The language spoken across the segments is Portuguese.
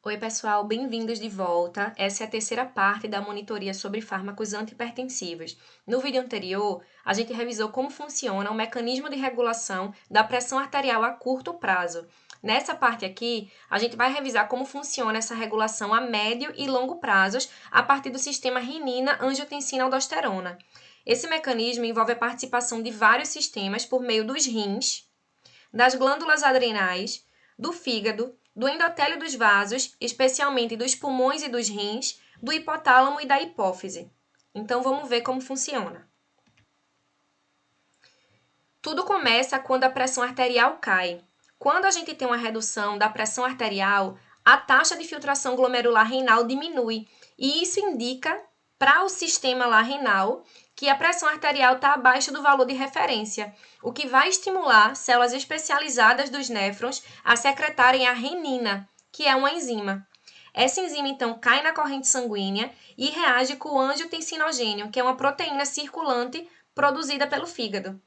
Oi, pessoal, bem-vindos de volta. Essa é a terceira parte da monitoria sobre fármacos antihipertensivos. No vídeo anterior, a gente revisou como funciona o mecanismo de regulação da pressão arterial a curto prazo. Nessa parte aqui, a gente vai revisar como funciona essa regulação a médio e longo prazos a partir do sistema renina-angiotensina-aldosterona. Esse mecanismo envolve a participação de vários sistemas por meio dos rins, das glândulas adrenais, do fígado, do endotélio dos vasos, especialmente dos pulmões e dos rins, do hipotálamo e da hipófise. Então vamos ver como funciona. Tudo começa quando a pressão arterial cai. Quando a gente tem uma redução da pressão arterial, a taxa de filtração glomerular renal diminui, e isso indica para o sistema lá renal que a pressão arterial está abaixo do valor de referência, o que vai estimular células especializadas dos néfrons a secretarem a renina, que é uma enzima. Essa enzima, então, cai na corrente sanguínea e reage com o angiotensinogênio, que é uma proteína circulante produzida pelo fígado.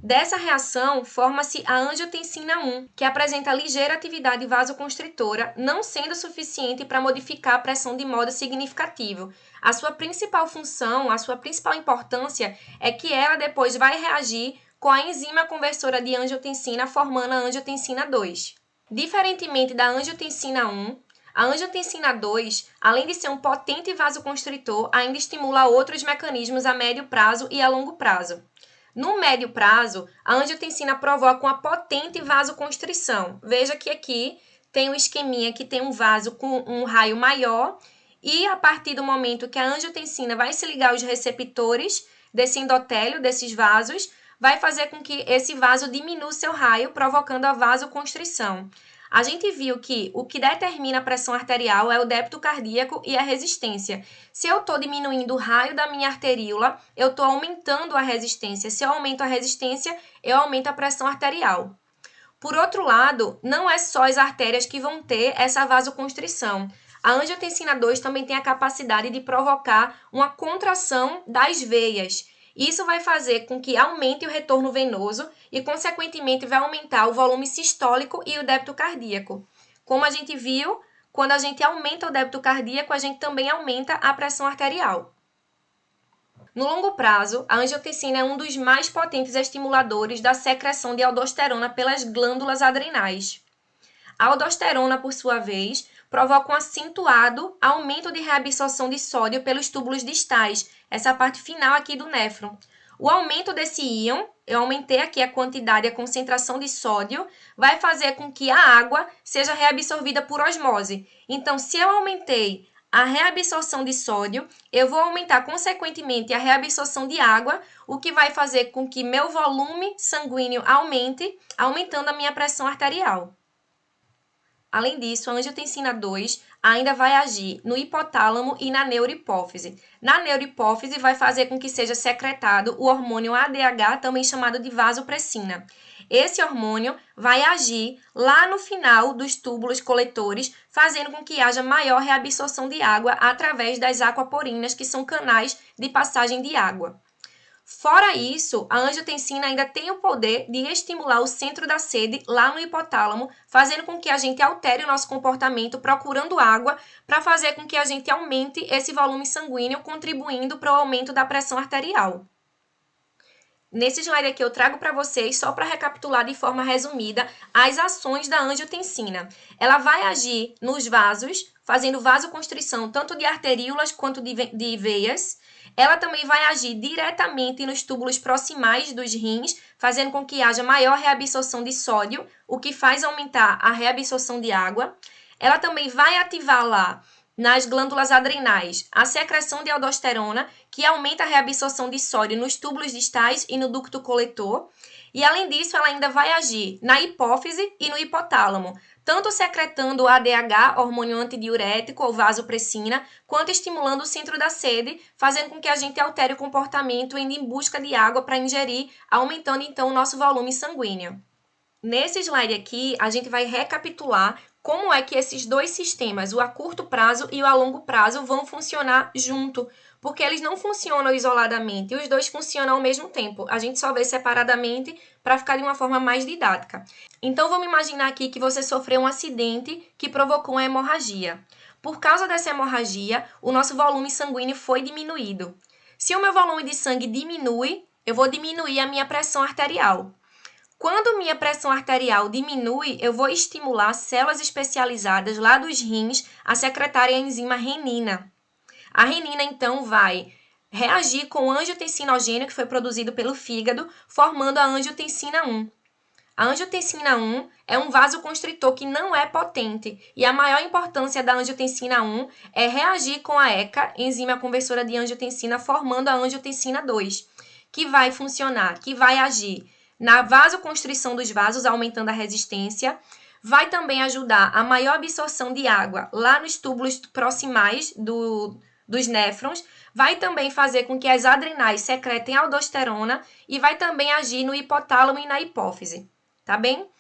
Dessa reação, forma-se a angiotensina 1, que apresenta ligeira atividade vasoconstritora, não sendo suficiente para modificar a pressão de modo significativo. A sua principal função, a sua principal importância é que ela depois vai reagir com a enzima conversora de angiotensina, formando a angiotensina 2. Diferentemente da angiotensina 1, a angiotensina 2, além de ser um potente vasoconstritor, ainda estimula outros mecanismos a médio prazo e a longo prazo. No médio prazo, a angiotensina provoca uma potente vasoconstrição. Veja que aqui tem um esqueminha que tem um vaso com um raio maior e a partir do momento que a angiotensina vai se ligar aos receptores desse endotélio, desses vasos, vai fazer com que esse vaso diminua seu raio, provocando a vasoconstrição. A gente viu que o que determina a pressão arterial é o débito cardíaco e a resistência. Se eu estou diminuindo o raio da minha arteríola, eu estou aumentando a resistência. Se eu aumento a resistência, eu aumento a pressão arterial. Por outro lado, não é só as artérias que vão ter essa vasoconstrição. A angiotensina 2 também tem a capacidade de provocar uma contração das veias. Isso vai fazer com que aumente o retorno venoso e, consequentemente, vai aumentar o volume sistólico e o débito cardíaco. Como a gente viu, quando a gente aumenta o débito cardíaco, a gente também aumenta a pressão arterial. No longo prazo, a angiotensina é um dos mais potentes estimuladores da secreção de aldosterona pelas glândulas adrenais. A aldosterona, por sua vez, provoca um acentuado aumento de reabsorção de sódio pelos túbulos distais, essa parte final aqui do néfron. O aumento desse íon, eu aumentei aqui a quantidade e a concentração de sódio, vai fazer com que a água seja reabsorvida por osmose. Então, se eu aumentei a reabsorção de sódio, eu vou aumentar, consequentemente, a reabsorção de água, o que vai fazer com que meu volume sanguíneo aumente, aumentando a minha pressão arterial. Além disso, a angiotensina 2 ainda vai agir no hipotálamo e na neurohipófise. Na neurohipófise, vai fazer com que seja secretado o hormônio ADH, também chamado de vasopressina. Esse hormônio vai agir lá no final dos túbulos coletores, fazendo com que haja maior reabsorção de água através das aquaporinas, que são canais de passagem de água. Fora isso, a angiotensina ainda tem o poder de estimular o centro da sede lá no hipotálamo, fazendo com que a gente altere o nosso comportamento procurando água, para fazer com que a gente aumente esse volume sanguíneo, contribuindo para o aumento da pressão arterial. Nesse slide aqui eu trago para vocês, só para recapitular de forma resumida, as ações da angiotensina. Ela vai agir nos vasos, fazendo vasoconstrição tanto de arteríolas quanto de veias. Ela também vai agir diretamente nos túbulos proximais dos rins, fazendo com que haja maior reabsorção de sódio, o que faz aumentar a reabsorção de água. Ela também vai ativar lá nas glândulas adrenais a secreção de aldosterona, que aumenta a reabsorção de sódio nos túbulos distais e no ducto coletor. E, além disso, ela ainda vai agir na hipófise e no hipotálamo, tanto secretando o ADH, hormônio antidiurético ou vasopressina, quanto estimulando o centro da sede, fazendo com que a gente altere o comportamento indo em busca de água para ingerir, aumentando então o nosso volume sanguíneo. Nesse slide aqui, a gente vai recapitular como é que esses dois sistemas, o a curto prazo e o a longo prazo, vão funcionar junto, porque eles não funcionam isoladamente, os dois funcionam ao mesmo tempo. A gente só vê separadamente para ficar de uma forma mais didática. Então, vamos imaginar aqui que você sofreu um acidente que provocou uma hemorragia. Por causa dessa hemorragia, o nosso volume sanguíneo foi diminuído. Se o meu volume de sangue diminui, eu vou diminuir a minha pressão arterial. Quando minha pressão arterial diminui, eu vou estimular células especializadas lá dos rins a secretarem a enzima renina. A renina, então, vai reagir com o angiotensinogênio que foi produzido pelo fígado, formando a angiotensina 1. A angiotensina 1 é um vasoconstritor que não é potente e a maior importância da angiotensina 1 é reagir com a ECA, enzima conversora de angiotensina, formando a angiotensina 2, que vai funcionar, que vai agir na vasoconstrição dos vasos, aumentando a resistência, vai também ajudar a maior absorção de água lá nos túbulos proximais dos néfrons, vai também fazer com que as adrenais secretem aldosterona e vai também agir no hipotálamo e na hipófise, tá bem?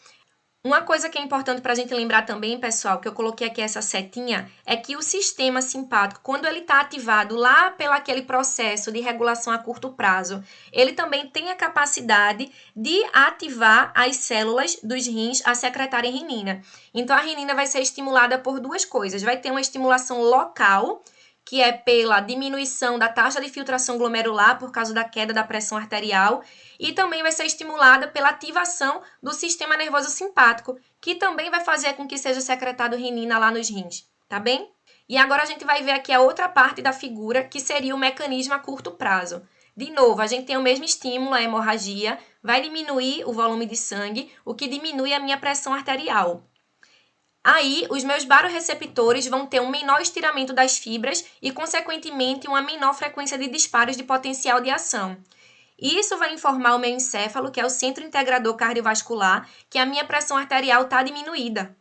Uma coisa que é importante para a gente lembrar também, pessoal, que eu coloquei aqui essa setinha, é que o sistema simpático, quando ele está ativado lá pelo aquele processo de regulação a curto prazo, ele também tem a capacidade de ativar as células dos rins a secretarem renina. Então, a renina vai ser estimulada por duas coisas. Vai ter uma estimulação local, que é pela diminuição da taxa de filtração glomerular por causa da queda da pressão arterial, e também vai ser estimulada pela ativação do sistema nervoso simpático, que também vai fazer com que seja secretado renina lá nos rins, tá bem? E agora a gente vai ver aqui a outra parte da figura, que seria o mecanismo a curto prazo. De novo, a gente tem o mesmo estímulo, a hemorragia, vai diminuir o volume de sangue, o que diminui a minha pressão arterial. Aí, os meus baroreceptores vão ter um menor estiramento das fibras e, consequentemente, uma menor frequência de disparos de potencial de ação. Isso vai informar o meu encéfalo, que é o centro integrador cardiovascular, que a minha pressão arterial está diminuída.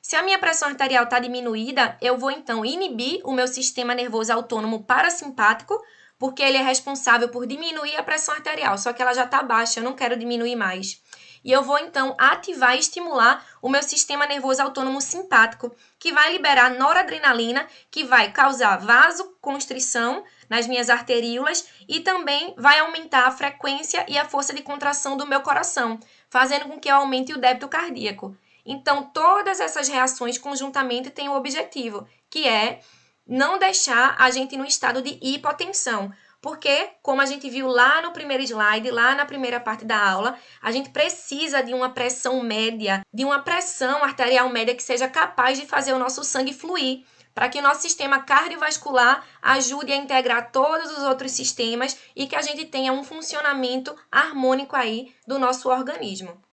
Se a minha pressão arterial está diminuída, eu vou, então, inibir o meu sistema nervoso autônomo parasimpático, porque ele é responsável por diminuir a pressão arterial, só que ela já está baixa, eu não quero diminuir mais. E eu vou, então, ativar e estimular o meu sistema nervoso autônomo simpático, que vai liberar noradrenalina, que vai causar vasoconstrição nas minhas arteríolas e também vai aumentar a frequência e a força de contração do meu coração, fazendo com que eu aumente o débito cardíaco. Então, todas essas reações conjuntamente têm um objetivo, que é não deixar a gente no estado de hipotensão. Porque, como a gente viu lá no primeiro slide, lá na primeira parte da aula, a gente precisa de uma pressão média, de uma pressão arterial média que seja capaz de fazer o nosso sangue fluir, para que o nosso sistema cardiovascular ajude a integrar todos os outros sistemas e que a gente tenha um funcionamento harmônico aí do nosso organismo.